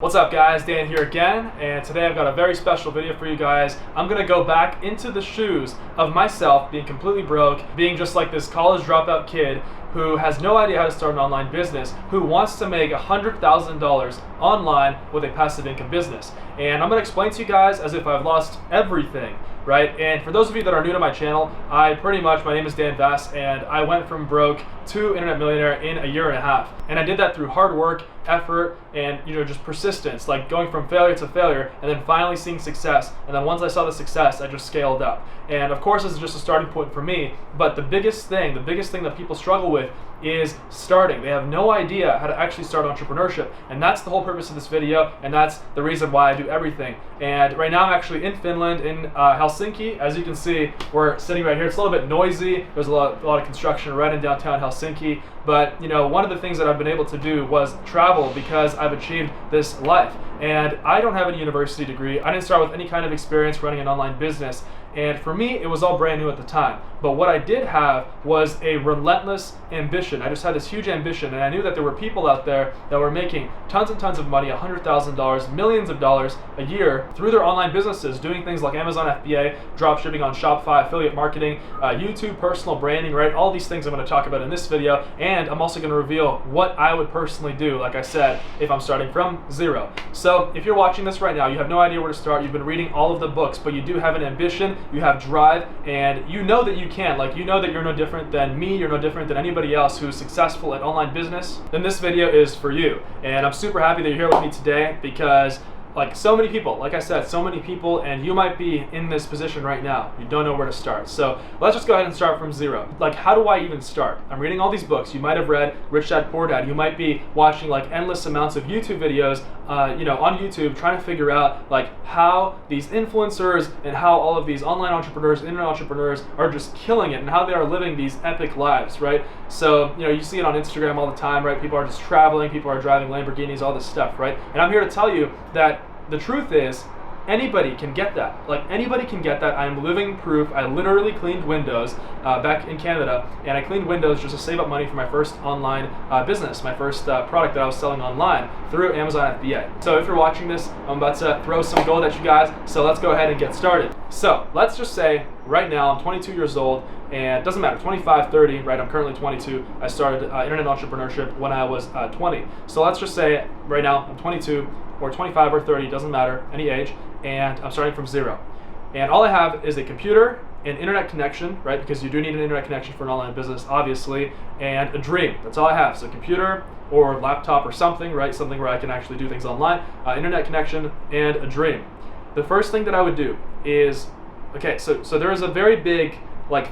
What's up guys, Dan here again, and today I've got a very special video for you guys. I'm gonna go back into the shoes of myself being completely broke, being just like this college dropout kid who has no idea how to start an online business, who wants to make $100,000 online with a passive income business. And I'm gonna explain to you guys as if I've lost everything, right? And for those of you that are new to my channel, my name is Dan Vass, and I went from broke to internet millionaire in a year and a half. And I did that through hard work, effort, and just persistence, like going from failure to failure and then finally seeing success. And then once I saw the success, I just scaled up. And of course, this is just a starting point for me, but the biggest thing that people struggle with is starting. They have no idea how to actually start entrepreneurship, and that's the whole purpose of this video, and that's the reason why I do everything. And right now I'm actually in Finland, in Helsinki. As you can see, we're sitting right here. It's a little bit noisy. There's a lot of construction right in downtown Helsinki, but one of the things that I've been able to do was travel because I've achieved this life. And I don't have any university degree. I didn't start with any kind of experience running an online business. And for me, it was all brand new at the time. But what I did have was a relentless ambition. I just had this huge ambition, and I knew that there were people out there that were making tons and tons of money, $100,000, millions of dollars a year through their online businesses, doing things like Amazon FBA, drop shipping on Shopify, affiliate marketing, YouTube, personal branding, right? All these things I'm going to talk about in this video, and I'm also going to reveal what I would personally do, like I said, if I'm starting from zero. So if you're watching this right now, you have no idea where to start, you've been reading all of the books, but you do have an ambition, you have drive, and you know that you can. Like, you know that you're no different than me, you're no different than anybody else who's successful at online business, then this video is for you. And I'm super happy that you're here with me today because like so many people, like I said, so many people, and you might be in this position right now. You don't know where to start. So let's just go ahead and start from zero. Like, how do I even start? I'm reading all these books. You might have read Rich Dad Poor Dad. You might be watching like endless amounts of YouTube videos, on YouTube, trying to figure out like how these influencers and how all of these online entrepreneurs, internet entrepreneurs are just killing it and how they are living these epic lives, right? So, you see it on Instagram all the time, right? People are just traveling, people are driving Lamborghinis, all this stuff, right? And I'm here to tell you that the truth is, anybody can get that. Like, anybody can get that. I'm living proof. I literally cleaned windows back in Canada, and I cleaned windows just to save up money for my first online business, my first product that I was selling online through Amazon FBA. So if you're watching this, I'm about to throw some gold at you guys, so let's go ahead and get started. So let's just say right now I'm 22 years old, and it doesn't matter, 25, 30, right? I'm currently 22. I started internet entrepreneurship when I was 20. So let's just say right now I'm 22, or 25 or 30, doesn't matter, any age, and I'm starting from zero. And all I have is a computer, an internet connection, right? Because you do need an internet connection for an online business, obviously, and a dream. That's all I have. So computer or laptop or something, right? Something where I can actually do things online, internet connection, and a dream. The first thing that I would do is, okay, so there is a very big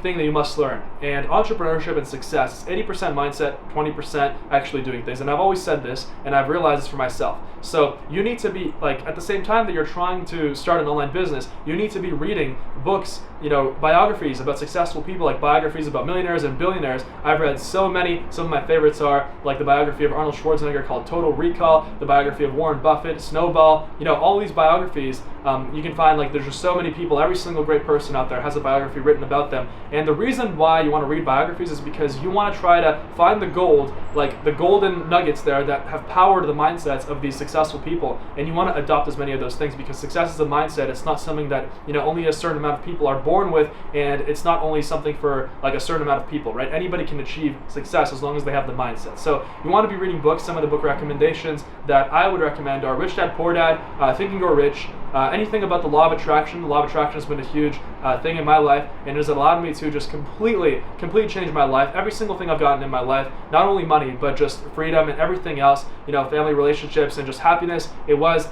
thing that you must learn. And entrepreneurship and success is 80% mindset, 20% actually doing things. And I've always said this, and I've realized this for myself. So you need to be, at the same time that you're trying to start an online business, you need to be reading books, biographies about successful people, like biographies about millionaires and billionaires. I've read so many. Some of my favorites are like the biography of Arnold Schwarzenegger called Total Recall, the biography of Warren Buffett, Snowball, all these biographies. You can find, there's just so many people. Every single great person out there has a biography written about them. And the reason why you want to read biographies is because you want to try to find the gold, like the golden nuggets there that have powered the mindsets of these successful people. And you want to adopt as many of those things, because success is a mindset. It's not something that only a certain amount of people are born with, and it's not only something for a certain amount of people, right? Anybody can achieve success as long as they have the mindset. So you want to be reading books. Some of the book recommendations that I would recommend are Rich Dad Poor Dad, Think and Grow Rich, anything about the law of attraction. The law of attraction has been a huge thing in my life, and it has allowed me to just completely change my life. Every single thing I've gotten in my life, not only money, but just freedom and everything else, family relationships and just happiness, it was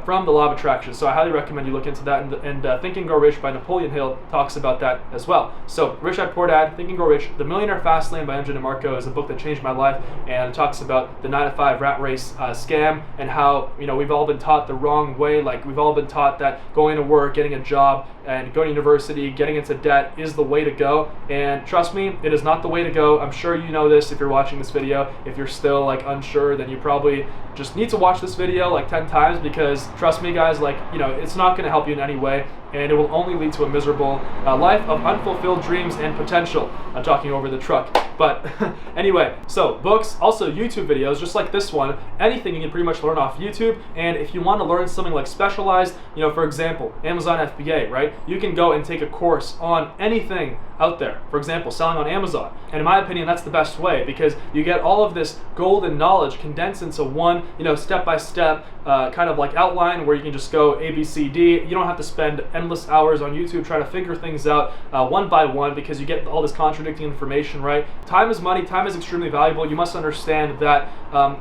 from the law of attraction. So I highly recommend you look into that, and Think and Grow Rich by Napoleon Hill talks about that as well. So Rich Dad Poor Dad, Think and Grow Rich. The Millionaire Fast Lane by MJ DeMarco is a book that changed my life, and it talks about the 9-to-5 rat race scam, and how we've all been taught the wrong way. Like, we've all been taught that going to work, getting a job, and going to university, getting into debt is the way to go. And trust me, it is not the way to go. I'm sure you know this if you're watching this video. If you're still unsure, then you probably just need to watch this video like 10 times, because trust me guys, like, you know, it's not going to help you in any way, and it will only lead to a miserable life of unfulfilled dreams and potential. I'm talking over the truck. But anyway, so books, also YouTube videos, just like this one, anything you can pretty much learn off YouTube. And if you want to learn something like specialized, you know, for example, Amazon FBA, right? You can go and take a course on anything out there. For example, selling on Amazon. And in my opinion, that's the best way, because you get all of this golden knowledge condensed into one, you know, step-by-step kind of like outline where you can just go A, B, C, D. You don't have to spend endless hours on YouTube trying to figure things out one by one, because you get all this contradicting information, right? Time is money. Time is extremely valuable. You must understand that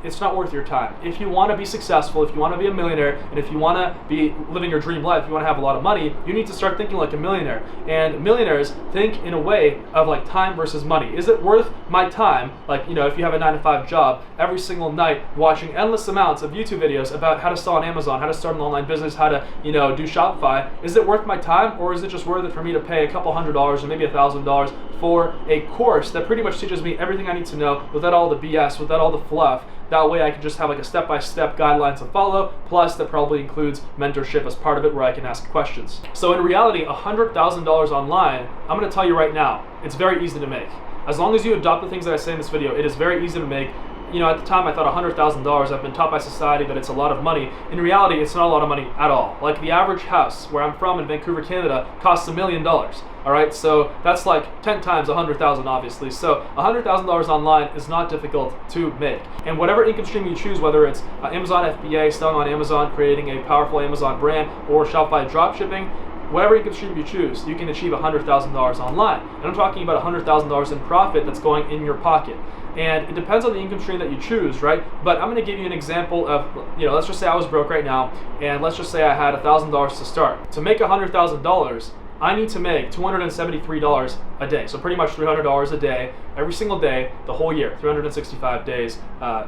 it's not worth your time. If you want to be successful, if you want to be a millionaire, and if you want to be living your dream life, if you want to have a lot of money, you need to start thinking like a millionaire. And millionaires think in a way of like time versus money. Is it worth my time, like, you know, if you have a 9-to-5 job, every single night watching endless amounts of YouTube videos about how to sell on Amazon, how to start an online business, how to, you know, do Shopify? Is it worth my time, or is it just worth it for me to pay a couple $100s or maybe $1,000 for a course that pretty much teaches me everything I need to know without all the BS, without all the fluff? That way I can just have like a step-by-step guideline to follow, plus that probably includes mentorship as part of it where I can ask questions. So in reality, $100,000 online, I'm going to tell you right now, it's very easy to make. As long as you adopt the things that I say in this video, it is very easy to make. You know, at the time I thought $100,000, I've been taught by society that it's a lot of money. In reality, it's not a lot of money at all. Like the average house where I'm from in Vancouver, Canada, costs $1 million. All right, so that's like 10 times 100,000, obviously. So $100,000 online is not difficult to make. And whatever income stream you choose, whether it's Amazon FBA, selling on Amazon, creating a powerful Amazon brand, or Shopify dropshipping, whatever income stream you choose, you can achieve $100,000 online. And I'm talking about $100,000 in profit that's going in your pocket. And it depends on the income stream that you choose, right? But I'm going to give you an example of, you know, let's just say I was broke right now, and let's just say I had $1,000 to start. To make $100,000, I need to make $273 a day. So pretty much $300 a day, every single day, the whole year, 365 days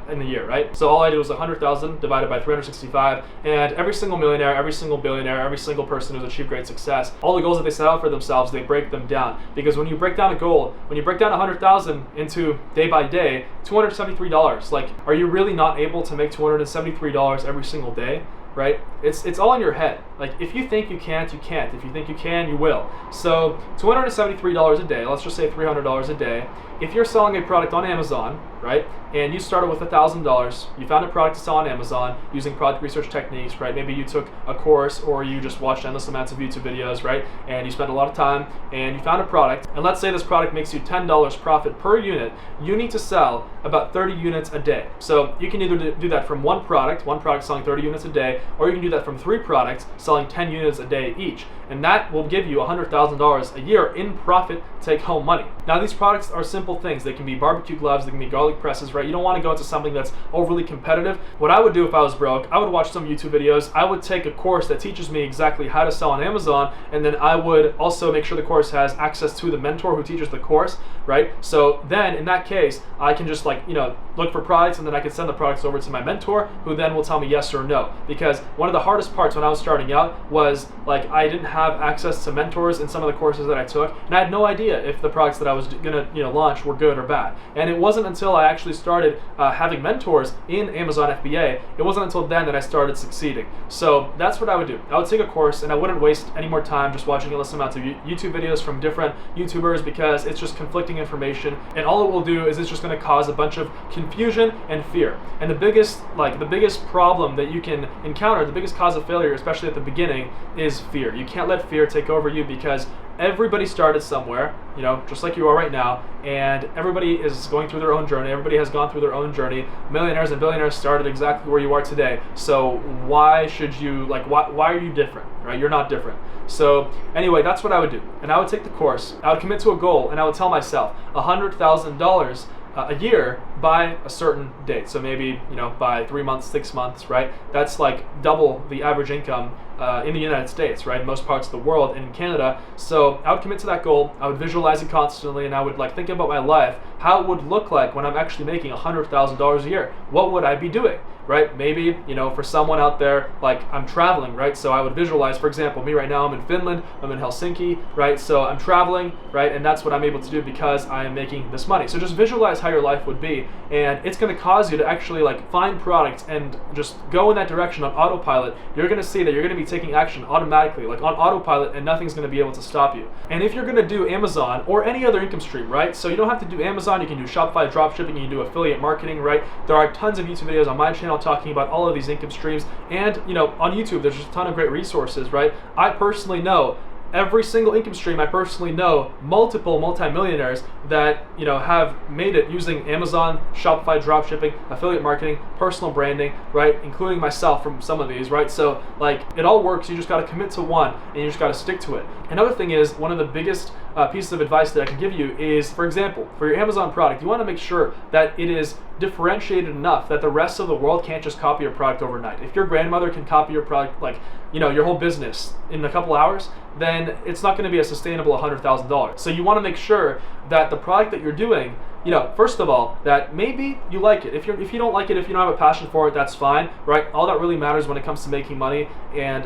in the year, right? So all I did was 100,000 divided by 365, and every single millionaire, every single billionaire, every single person who's achieved great success, all the goals that they set out for themselves, they break them down. Because when you break down a goal, when you break down 100,000 into day by day, $273, like, are you really not able to make $273 every single day? Right? It's all in your head. Like, if you think you can't, you can't. If you think you can, you will. So $273 a day, let's just say $300 a day. If you're selling a product on Amazon, right, and you started with $1,000, you found a product to sell on Amazon using product research techniques, right? Maybe you took a course, or you just watched endless amounts of YouTube videos, right? And you spent a lot of time, and you found a product, and let's say this product makes you $10 profit per unit. You need to sell about 30 units a day. So you can either do that from one product selling 30 units a day, or you can do that from 3 products selling 10 units a day each. And that will give you $100,000 a year in profit take-home money. Now, these products are simple things. They can be barbecue gloves, they can be garlic presses, right? You don't want to go into something that's overly competitive. What I would do if I was broke, I would watch some YouTube videos. I would take a course that teaches me exactly how to sell on Amazon, and then I would also make sure the course has access to the mentor who teaches the course, right? So then, in that case, I can just, like, you know, look for products, and then I can send the products over to my mentor, who then will tell me yes or no. Because one of the hardest parts when I was starting out was, like, I didn't have access to mentors in some of the courses that I took, and I had no idea if the products that I was gonna, you know, launch were good or bad. And it wasn't until I actually started having mentors in Amazon FBA, it wasn't until then that I started succeeding. So that's what I would do. I would take a course, and I wouldn't waste any more time just watching endless amounts of YouTube videos from different YouTubers, because it's just conflicting information, and all it will do is it's just going to cause a bunch of confusion and fear. And the biggest problem that you can encounter, the biggest cause of failure, especially at the beginning, is fear. You can't let fear take over you, because everybody started somewhere, you know, just like you are right now, and everybody is going through their own journey. Everybody has gone through their own journey. Millionaires and billionaires started exactly where you are today. So why should you, like, why are you different, right? You're not different. So anyway, that's what I would do. And I would take the course, I would commit to a goal, and I would tell myself $100,000 a year by a certain date. So maybe, you know, by 3 months, 6 months, right? That's like double the average income in the United States, right? In most parts of the world, and in Canada. So I would commit to that goal. I would visualize it constantly, and I would, like, think about my life, how it would look like when I'm actually making $100,000 a year. What would I be doing? right? Maybe, you know, for someone out there, like I'm traveling, right? So I would visualize, for example, me right now, I'm in Finland, I'm in Helsinki, right? So I'm traveling, right? And that's what I'm able to do because I am making this money. So just visualize how your life would be, and it's going to cause you to actually like find products and just go in that direction on autopilot. You're going to see that you're going to be taking action automatically, like on autopilot, and nothing's going to be able to stop you. And if you're going to do Amazon or any other income stream, right? So you don't have to do Amazon, you can do Shopify dropshipping, you can do affiliate marketing, right? There are tons of YouTube videos on my channel talking about all of these income streams, and you know, on YouTube there's just a ton of great resources, right? I personally know every single income stream. I personally know multiple multimillionaires that, you know, have made it using Amazon, Shopify dropshipping, affiliate marketing, personal branding, right? Including myself from some of these, right? So like it all works. You just got to commit to one and you just got to stick to it. Another thing is, one of the biggest pieces of advice that I can give you is, for example, for your Amazon product, you want to make sure that it is differentiated enough that the rest of the world can't just copy your product overnight. If your grandmother can copy your product, like, you know, your whole business in a couple hours, then it's not going to be a sustainable $100,000. So you want to make sure that the product that you're doing, you know, first of all, that maybe you like it. If you don't like it, if you don't have a passion for it, that's fine, right? All that really matters when it comes to making money and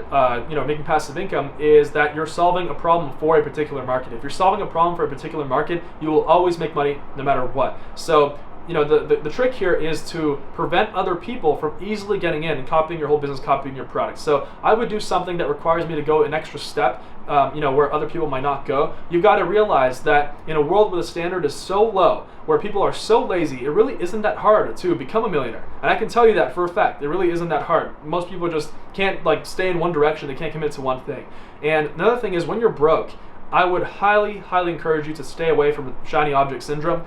you know, making passive income is that you're solving a problem for a particular market. If you're solving a problem for a particular market, you will always make money no matter what. So you know, the trick here is to prevent other people from easily getting in and copying your whole business, copying your product. So I would do something that requires me to go an extra step, you know, where other people might not go. You've got to realize that in a world where the standard is so low, where people are so lazy, it really isn't that hard to become a millionaire. And I can tell you that for a fact. It really isn't that hard. Most people just can't like stay in one direction. They can't commit to one thing. And another thing is, when you're broke, I would highly, highly encourage you to stay away from shiny object syndrome.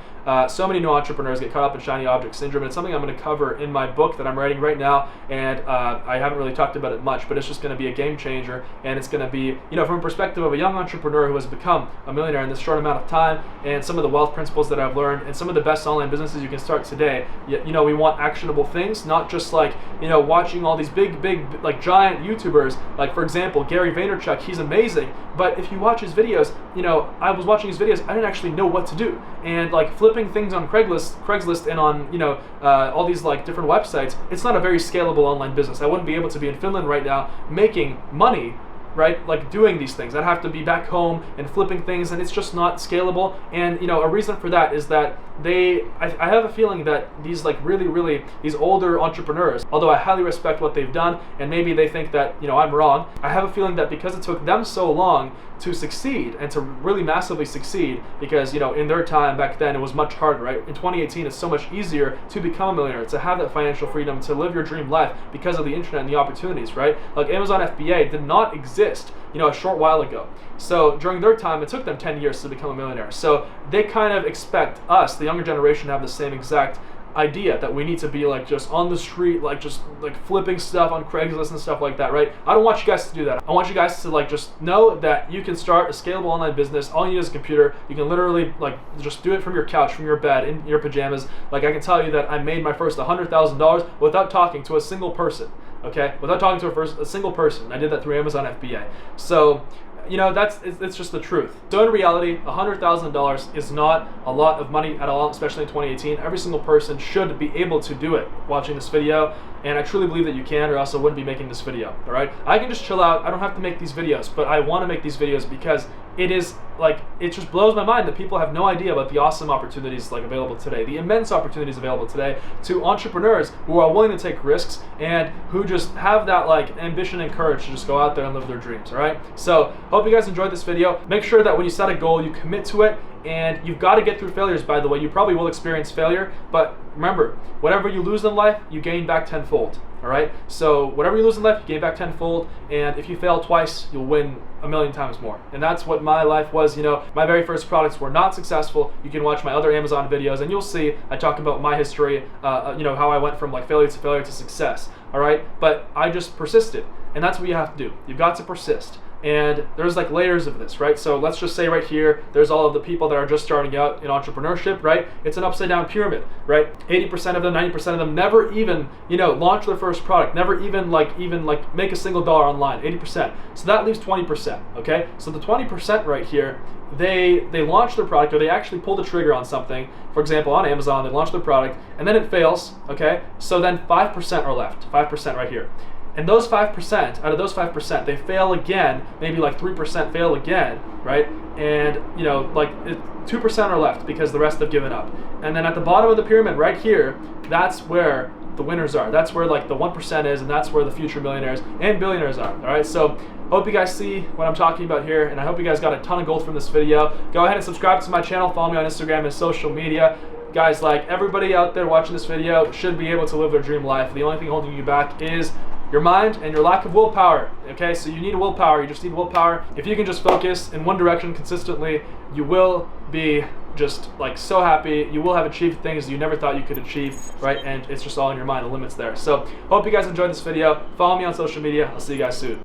So many new entrepreneurs get caught up in shiny object syndrome, and it's something I'm going to cover in my book that I'm writing right now, and I haven't really talked about it much, but it's just going to be a game changer, and it's going to be, you know, from a perspective of a young entrepreneur who has become a millionaire in this short amount of time, and some of the wealth principles that I've learned, and some of the best online businesses you can start today. You know, we want actionable things, not just like, you know, watching all these big, like giant YouTubers, like for example, Gary Vaynerchuk. He's amazing, but if you watch his videos, you know, I was watching his videos, I didn't actually know what to do. And like flipping things on Craigslist and on, you know, all these like different websites, it's not a very scalable online business. I wouldn't be able to be in Finland right now making money, right, like doing these things. I'd have to be back home and flipping things, and it's just not scalable. And you know, a reason for that is that I have a feeling that these like really these older entrepreneurs, although I highly respect what they've done, and maybe they think that, you know, I'm wrong, I have a feeling that because it took them so long to succeed and to really massively succeed, because, you know, in their time back then it was much harder, right? In 2018 it's so much easier to become a millionaire, to have that financial freedom, to live your dream life because of the internet and the opportunities, right? Like Amazon FBA did not exist, you know, a short while ago. So during their time, it took them 10 years to become a millionaire. So they kind of expect us, the younger generation, to have the same exact idea, that we need to be like just on the street, like just like flipping stuff on Craigslist and stuff like that, right? I don't want you guys to do that. I want you guys to like just know that you can start a scalable online business. All you need is a computer. You can literally like just do it from your couch, from your bed, in your pajamas. Like I can tell you that I made my first $100,000 without talking to a single person. Okay, without talking to a single person. I did that through Amazon FBA. So, you know, it's just the truth. So in reality, $100,000 is not a lot of money at all, especially in 2018. Every single person should be able to do it watching this video, and I truly believe that you can, or else I wouldn't be making this video, all right? I can just chill out. I don't have to make these videos, but I want to make these videos because it is like, it just blows my mind that people have no idea about the awesome opportunities like available today, the immense opportunities available today to entrepreneurs who are willing to take risks and who just have that like ambition and courage to just go out there and live their dreams, all right? So hope you guys enjoyed this video. Make sure that when you set a goal, you commit to it, and you've got to get through failures, by the way. You probably will experience failure, but remember, whatever you lose in life, you gain back tenfold, all right? So whatever you lose in life, you gain back tenfold, and if you fail twice, you'll win 1,000,000 times more. And that's what my life was. You know, my very first products were not successful. You can watch my other Amazon videos, and you'll see I talk about my history, you know, how I went from like failure to success, all right? But I just persisted, and that's what you have to do. You've got to persist. And there's like layers of this, right? So let's just say right here, there's all of the people that are just starting out in entrepreneurship, right? It's an upside down pyramid, right? 80% of them, 90% of them never even, launch their first product, never even make a single dollar online, 80%. So that leaves 20%, okay? So the 20% right here, they launch their product, or they actually pull the trigger on something. For example, on Amazon, they launch their product and then it fails, okay? So then 5% are left, 5% right here. And those 5%, out of those 5%, they fail again, maybe like 3% fail again, right? And 2% are left because the rest have given up. And then at the bottom of the pyramid right here, that's where the winners are. That's where like the 1% is, and that's where the future millionaires and billionaires are. All right, so hope you guys see what I'm talking about here, and I hope you guys got a ton of gold from this video. Go ahead and subscribe to my channel, follow me on Instagram and social media. Guys, like everybody out there watching this video should be able to live their dream life. The only thing holding you back is your mind and your lack of willpower, okay? So you need willpower, you just need willpower. If you can just focus in one direction consistently, you will be just like so happy. You will have achieved things you never thought you could achieve, right? And it's just all in your mind, the limit's there. So hope you guys enjoyed this video. Follow me on social media. I'll see you guys soon.